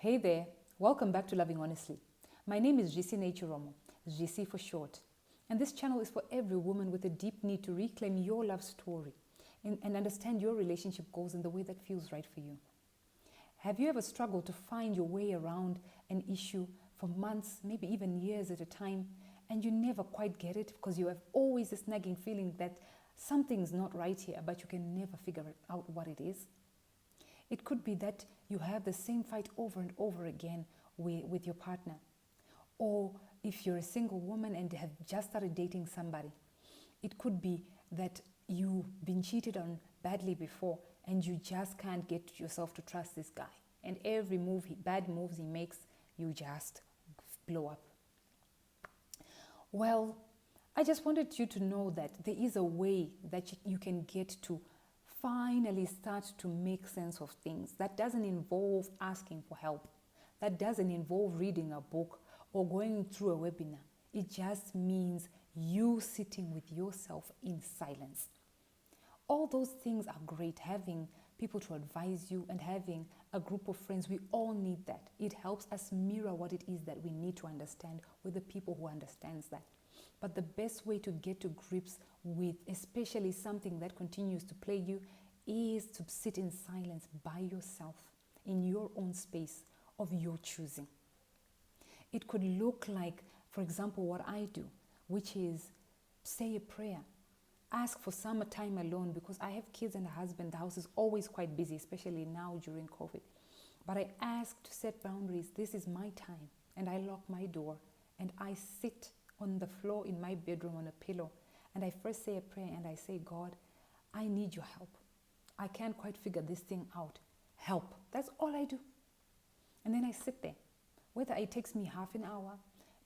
Hey there, welcome back to Loving Honestly. My name is JC Naturomo, JC for short. And this channel is for every woman with a deep need to reclaim your love story and understand your relationship goals in the way that feels right for you. Have you ever struggled to find your way around an issue for months, maybe even years at a time, and you never quite get it because you have always this nagging feeling that something's not right here, but you can never figure out what it is? It could be that you have the same fight over and over again with your partner. Or if you're a single woman and have just started dating somebody, it could be that you've been cheated on badly before and you just can't get yourself to trust this guy. And every bad moves he makes, you just blow up. Well, I just wanted you to know that there is a way that you can get to finally start to make sense of things. That doesn't involve asking for help. That doesn't involve reading a book or going through a webinar. It just means you sitting with yourself in silence. All those things are great, having people to advise you and having a group of friends. We all need that. It helps us mirror what it is that we need to understand with the people who understands that. But the best way to get to grips with especially something that continues to plague you is to sit in silence by yourself in your own space of your choosing. It could look like, for example, what I do, which is say a prayer. Ask for some time alone because I have kids and a husband. The house is always quite busy, especially now during COVID. But I ask to set boundaries. This is my time. And I lock my door and I sit on the floor in my bedroom on a pillow. And I first say a prayer and I say, God, I need your help. I can't quite figure this thing out. Help. That's all I do. And then I sit there. Whether it takes me half an hour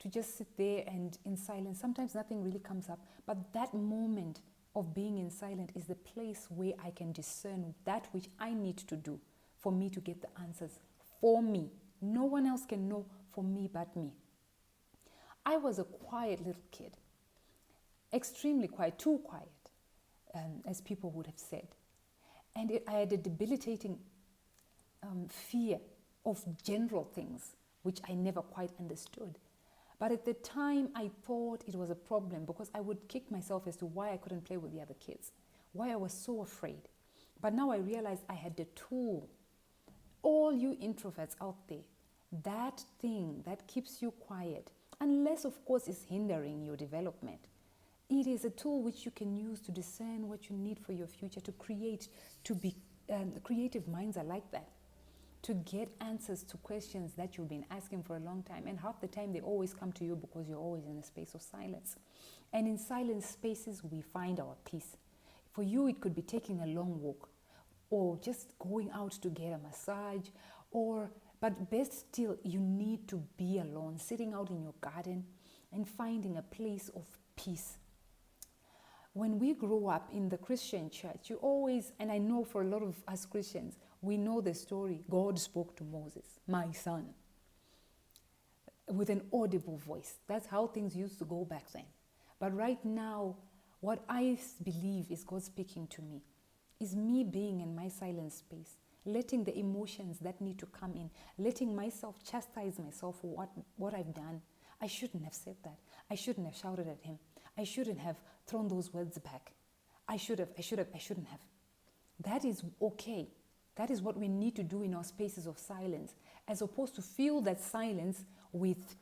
to just sit there and in silence. Sometimes nothing really comes up. But that moment of being in silence is the place where I can discern that which I need to do for me to get the answers for me. No one else can know for me but me. I was a quiet little kid. Extremely quiet, too quiet, as people would have said. And I had a debilitating fear of general things, which I never quite understood. But at the time, I thought it was a problem because I would kick myself as to why I couldn't play with the other kids, why I was so afraid. But now I realized I had the tool. All you introverts out there, that thing that keeps you quiet, unless of course it's hindering your development, it is a tool which you can use to discern what you need for your future, to create, to be, creative minds are like that. To get answers to questions that you've been asking for a long time. And half the time they always come to you because you're always in a space of silence. And in silent spaces, we find our peace. For you, it could be taking a long walk or just going out to get a massage but best still, you need to be alone, sitting out in your garden and finding a place of peace. When we grow up in the Christian church, you always, and I know for a lot of us Christians, we know the story. God spoke to Moses, my son, with an audible voice. That's how things used to go back then. But right now, what I believe is God speaking to me is me being in my silent space, letting the emotions that need to come in, letting myself chastise myself for what I've done. I shouldn't have said that. I shouldn't have shouted at him. I shouldn't have thrown those words back. I shouldn't have. That is okay. That is what we need to do in our spaces of silence, as opposed to fill that silence with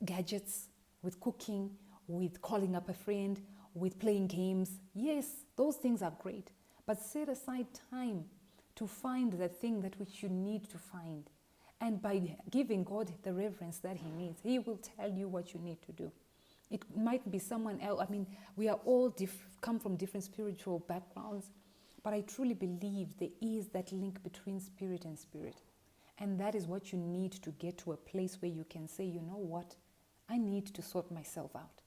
gadgets, with cooking, with calling up a friend, with playing games. Yes, those things are great. But set aside time to find the thing that which you need to find. And by giving God the reverence that he needs, he will tell you what you need to do. It might be someone else. I mean, we are all come from different spiritual backgrounds, but I truly believe there is that link between spirit and spirit. And that is what you need to get to a place where you can say, you know what? I need to sort myself out.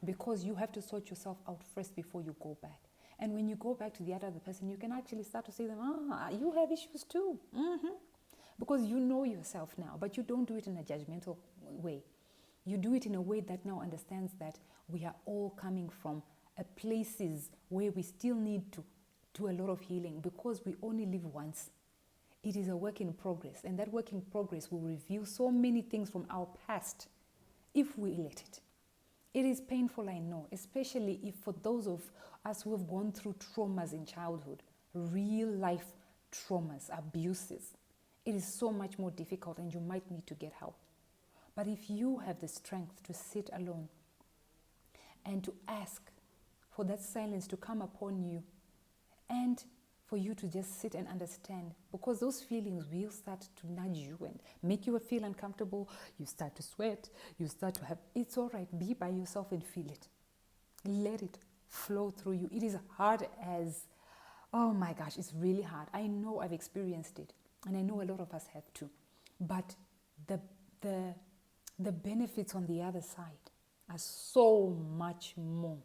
Because you have to sort yourself out first before you go back. And when you go back to the other person, you can actually start to say to them, you have issues too. Because you know yourself now, but you don't do it in a judgmental way. You do it in a way that now understands that we are all coming from places where we still need to do a lot of healing because we only live once. it is a work in progress, and that work in progress will reveal so many things from our past if we let it. It is painful, I know, especially if for those of us who have gone through traumas in childhood, real life traumas, abuses. It is so much more difficult, and you might need to get help. But if you have the strength to sit alone and to ask for that silence to come upon you, and for you to just sit and understand, because those feelings will start to nudge you and make you feel uncomfortable. You start to sweat, you start to have, it's all right, be by yourself and feel it. Let it flow through you. It is hard as, oh my gosh, it's really hard. I know I've experienced it, and I know a lot of us have too. But the benefits on the other side are so much more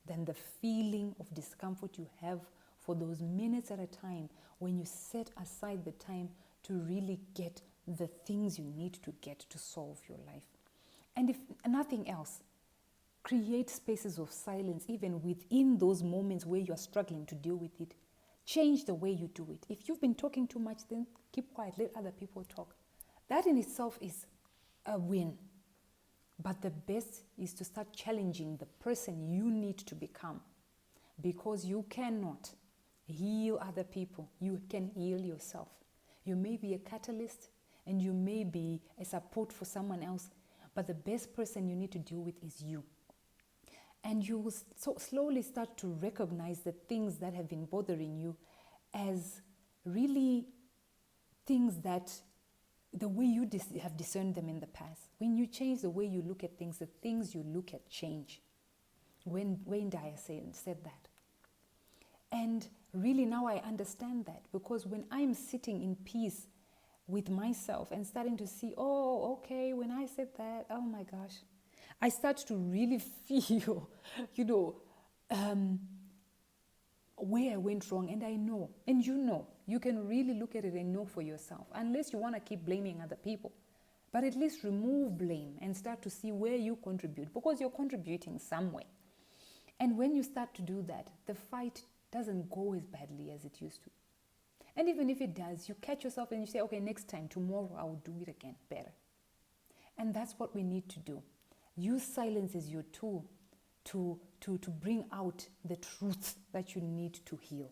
than the feeling of discomfort you have for those minutes at a time when you set aside the time to really get the things you need to get to solve your life. And if nothing else, create spaces of silence even within those moments where you're struggling to deal with it. Change the way you do it. If you've been talking too much, then keep quiet, let other people talk. That in itself is a win. But the best is to start challenging the person you need to become, because you cannot heal other people. You can heal yourself. You may be a catalyst and you may be a support for someone else, but the best person you need to deal with is you. And you will slowly start to recognize the things that have been bothering you as really things that the way you have discerned them in the past. When you change the way you look at things, the things you look at change. Wayne Dyer said that. And really now I understand that, because when I'm sitting in peace with myself and starting to see, oh, okay, when I said that, oh my gosh, I start to really feel, where I went wrong. And I know, and you can really look at it and know for yourself, unless you want to keep blaming other people. But at least remove blame and start to see where you contribute, because you're contributing somewhere. And when you start to do that, the fight doesn't go as badly as it used to. And even if it does, you catch yourself and you say, okay, next time, tomorrow, I will do it again better. And that's what we need to do. Use silence as your tool to bring out the truth that you need to heal.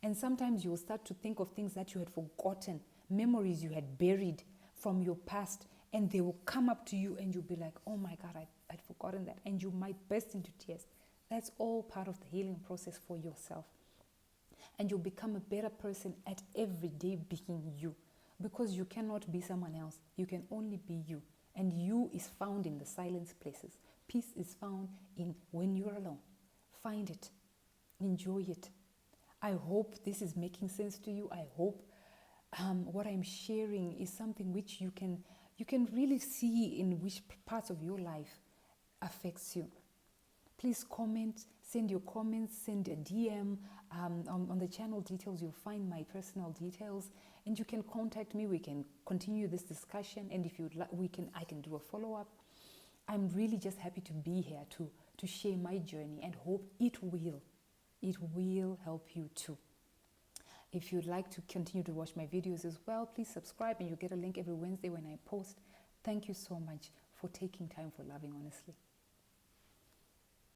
And sometimes you'll start to think of things that you had forgotten, memories you had buried from your past, and they will come up to you and you'll be like, oh my God, I'd forgotten that. And you might burst into tears. That's all part of the healing process for yourself. And you'll become a better person at every day being you, because you cannot be someone else. You can only be you. And you is found in the silence places. Peace is found in when you're alone. Find it. Enjoy it. I hope this is making sense to you. I hope what I'm sharing is something which you can really see in which parts of your life affects you. Please comment, send your comments, send a DM. On the channel details, you'll find my personal details, and you can contact me. We can continue this discussion, and if you'd like, I can do a follow-up. I'm really just happy to be here to share my journey, and hope it will help you too. If you'd like to continue to watch my videos as well, please subscribe, and you'll get a link every Wednesday when I post. Thank you so much for taking time for loving honestly.